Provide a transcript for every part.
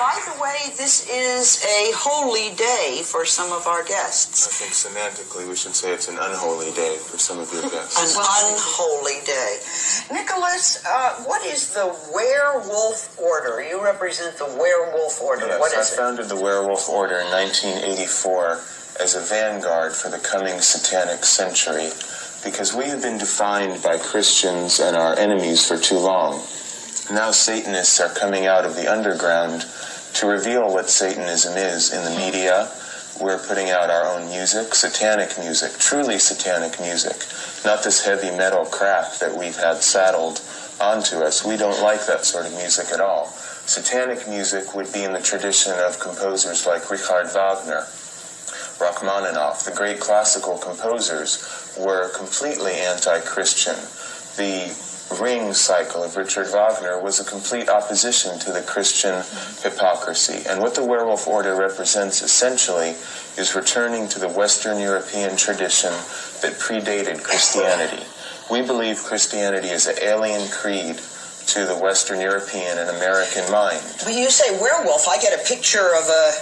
by the way, this is a holy day for some of our guests. I think semantically we should say it's an unholy day for some of your guests. An unholy day. Nicholas, what is the Werewolf Order? You represent the Werewolf Order. Yes, What is I founded the Werewolf Order in 1984 as a vanguard for the coming satanic century, because we have been defined by Christians and our enemies for too long. Now Satanists are coming out of the underground to reveal what Satanism is in the media. We're putting out our own music, satanic music, truly satanic music, not this heavy metal crap that we've had saddled onto us. We don't like that sort of music at all. Satanic music would be in the tradition of composers like Richard Wagner, Rachmaninoff. The great classical composers were completely anti-Christian. The Ring cycle of Richard Wagner was a complete opposition to the Christian hypocrisy. And what the Werewolf Order represents essentially is returning to the Western European tradition that predated Christianity. We believe Christianity is an alien creed to the Western European and American mind. When you say werewolf, I get a picture of a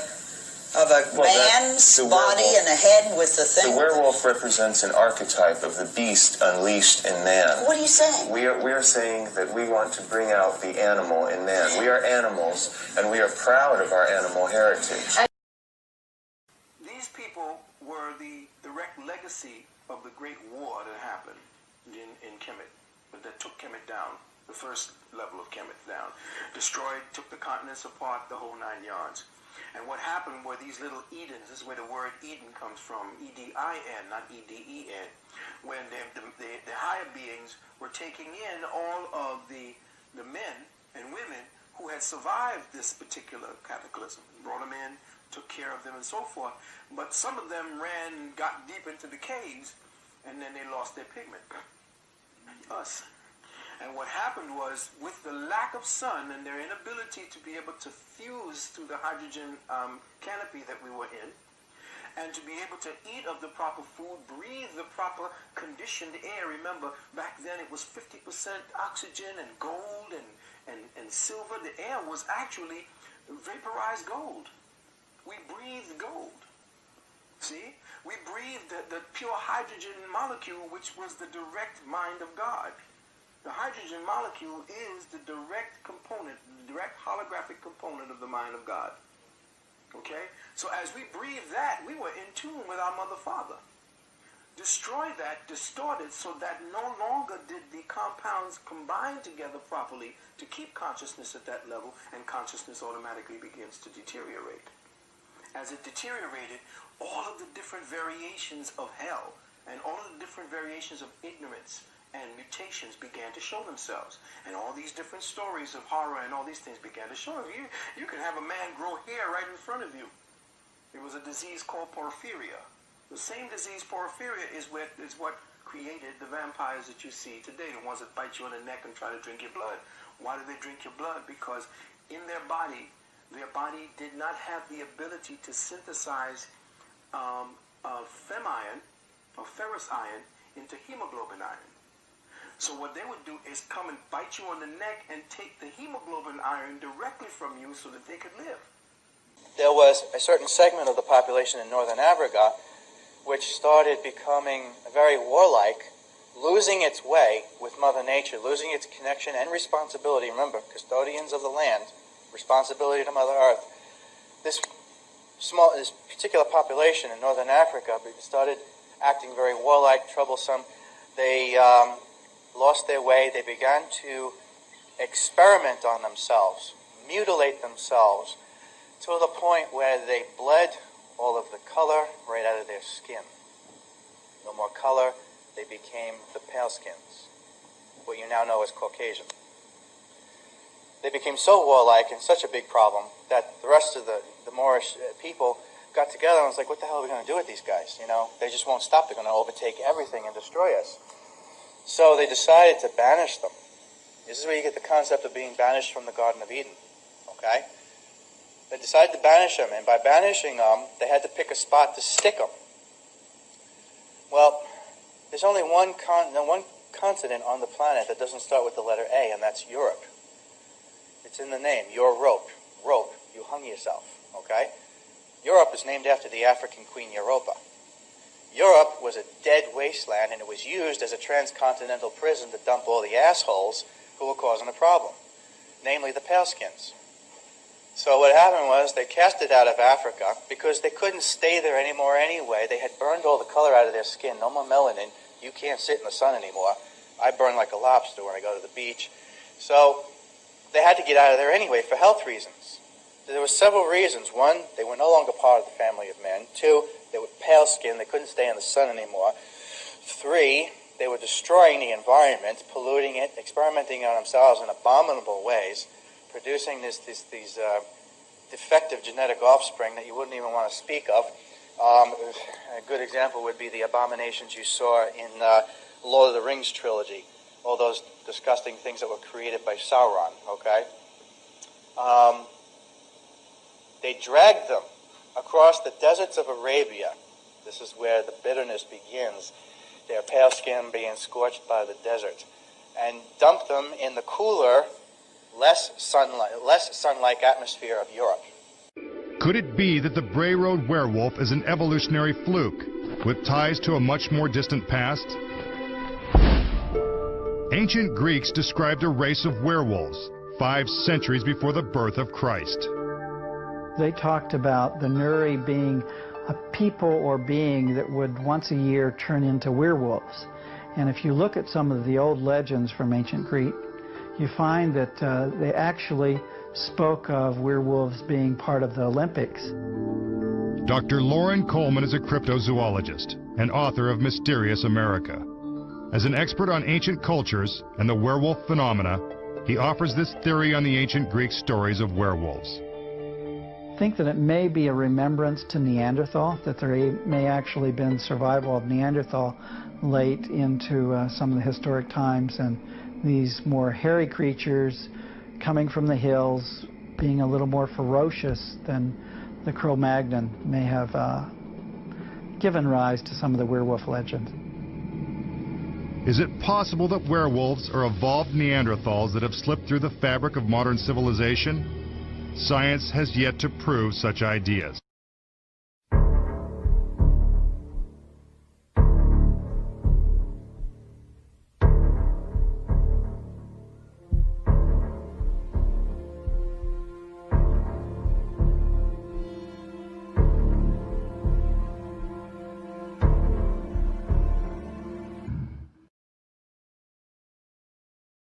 man's body and a head with the thing. The werewolf represents an archetype of the beast unleashed in man. What are you saying? We are saying that we want to bring out the animal in man. We are animals, and we are proud of our animal heritage. These people were the direct legacy of the Great War that happened in Kemet, that took Kemet down, the first level of Kemet down. Destroyed, took the continents apart, the whole 9 yards. And what happened were these little Edens, this is where the word Eden comes from, E-D-I-N, not E-D-E-N, when the higher beings were taking in all of the men and women who had survived this particular cataclysm, brought them in, took care of them and so forth. But some of them got deep into the caves, and then they lost their pigment. Us. And what happened was, with the lack of sun and their inability to be able to fuse through the hydrogen canopy that we were in, and to be able to eat of the proper food, breathe the proper conditioned air. Remember, back then it was 50% oxygen and gold and silver. The air was actually vaporized gold. We breathed gold. See? We breathed the pure hydrogen molecule, which was the direct mind of God. The hydrogen molecule is the direct component, the direct holographic component of the mind of God. Okay? So as we breathe that, we were in tune with our mother father. Destroy that, distort it, so that no longer did the compounds combine together properly to keep consciousness at that level, and consciousness automatically begins to deteriorate. As it deteriorated, all of the different variations of hell and all of the different variations of ignorance and mutations began to show themselves. And all these different stories of horror and all these things began to show. You can have a man grow hair right in front of you. It was a disease called porphyria. The same disease, porphyria, is what created the vampires that you see today, the ones that bite you on the neck and try to drink your blood. Why do they drink your blood? Because in their body did not have the ability to synthesize femiron or ferrous iron into hemoglobin iron. So what they would do is come and bite you on the neck and take the hemoglobin iron directly from you so that they could live. There was a certain segment of the population in northern Africa which started becoming very warlike, losing its way with Mother Nature, losing its connection and responsibility. Remember, custodians of the land, responsibility to Mother Earth. This particular population in northern Africa started acting very warlike, troublesome. They lost their way. They began to experiment on themselves, mutilate themselves, to the point where they bled all of the color right out of their skin. No more color, they became the pale skins, what you now know as Caucasian. They became so warlike and such a big problem that the rest of the Moorish people got together and was like, what the hell are we going to do with these guys? You know, they just won't stop. They're going to overtake everything and destroy us. So they decided to banish them. This is where you get the concept of being banished from the Garden of Eden. Okay? They decided to banish them, and by banishing them, they had to pick a spot to stick them. Well, there's only one continent on the planet that doesn't start with the letter A, and that's Europe. It's in the name, your rope. Rope. You hung Among yourself, okay? Europe is named after the African queen Europa. Europe was a dead wasteland, and it was used as a transcontinental prison to dump all the assholes who were causing the problem, namely the paleskins. So what happened was they cast it out of Africa because they couldn't stay there anymore anyway. They had burned all the color out of their skin. No more melanin. You can't sit in the sun anymore. I burn like a lobster when I go to the beach. So they had to get out of there anyway for health reasons. There were several reasons. One, they were no longer part of the family of men. Two, they were pale skinned. They couldn't stay in the sun anymore. Three, they were destroying the environment, polluting it, experimenting on themselves in abominable ways, producing these defective genetic offspring that you wouldn't even want to speak of. A good example would be the abominations you saw in Lord of the Rings trilogy, all those disgusting things that were created by Sauron, okay? They dragged them across the deserts of Arabia. This is where the bitterness begins. Their pale skin being scorched by the desert, and dumped them in the cooler, less sun-like atmosphere of Europe. Could it be that the Bray Road werewolf is an evolutionary fluke with ties to a much more distant past? Ancient Greeks described a race of werewolves 5 centuries before the birth of Christ. They talked about the Nuri being a people or being that would once a year turn into werewolves. And if you look at some of the old legends from ancient Greek, you find that they actually spoke of werewolves being part of the Olympics. Dr. Lauren Coleman is a cryptozoologist and author of Mysterious America. As an expert on ancient cultures and the werewolf phenomena, he offers this theory on the ancient Greek stories of werewolves. I think that it may be a remembrance to Neanderthal, that there may actually been survival of Neanderthal late into some of the historic times, and these more hairy creatures coming from the hills, being a little more ferocious than the Cro-Magnon, may have given rise to some of the werewolf legends. Is it possible that werewolves are evolved Neanderthals that have slipped through the fabric of modern civilization? Science has yet to prove such ideas.